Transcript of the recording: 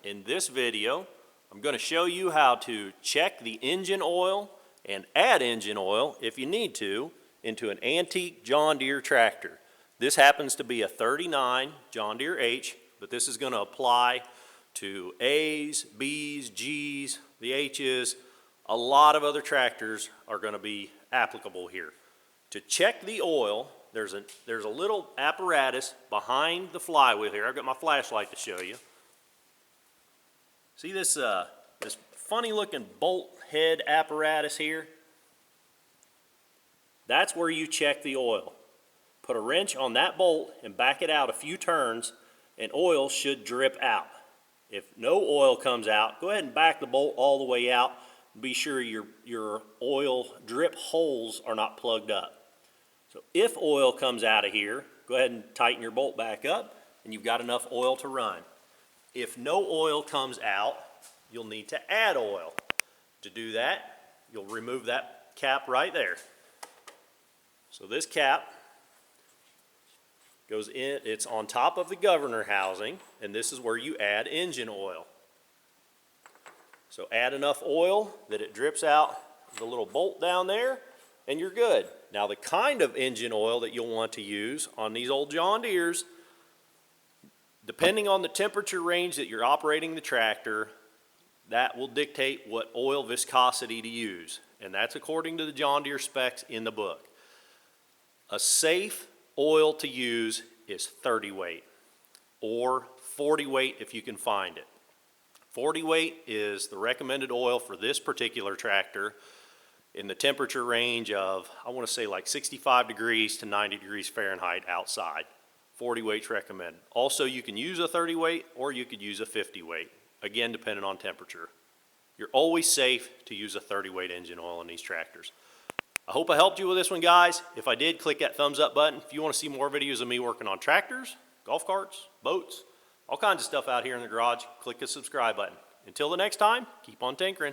In this video, I'm going to show you how to check the engine oil and add engine oil, if you need to, into an antique John Deere tractor. This happens to be a 39 John Deere H, but this is going to apply to A's, B's, G's, the H's. A lot of other tractors are going to be applicable here. To check the oil, there's a little apparatus behind the flywheel here. I've got my flashlight to show you. See this, this funny looking bolt head apparatus here? That's where you check the oil. Put a wrench on that bolt and back it out a few turns and oil should drip out. If no oil comes out, go ahead and back the bolt all the way out. Be sure your oil drip holes are not plugged up. So if oil comes out of here, go ahead and tighten your bolt back up and you've got enough oil to run. If no oil comes out, you'll need to add oil. To do that, you'll remove that cap right there. So this cap goes in, it's on top of the governor housing, and this is where you add engine oil. So add enough oil that it drips out the little bolt down there, and you're good. Now the kind of engine oil that you'll want to use on these old John Deeres, depending on the temperature range that you're operating the tractor, that will dictate what oil viscosity to use. And that's according to the John Deere specs in the book. A safe oil to use is 30 weight or 40 weight if you can find it. 40 weight is the recommended oil for this particular tractor in the temperature range of, I want to say like 65 degrees to 90 degrees Fahrenheit outside. 40 weights recommended. Also, you can use a 30 weight or you could use a 50 weight, again depending on temperature. You're always safe to use a 30 weight engine oil in these tractors. I hope I helped you with this one, guys. If I did, click that thumbs up button. If you want to see more videos of me working on tractors, golf carts, boats, all kinds of stuff out here in the garage, click the subscribe button. Until the next time, keep on tinkering.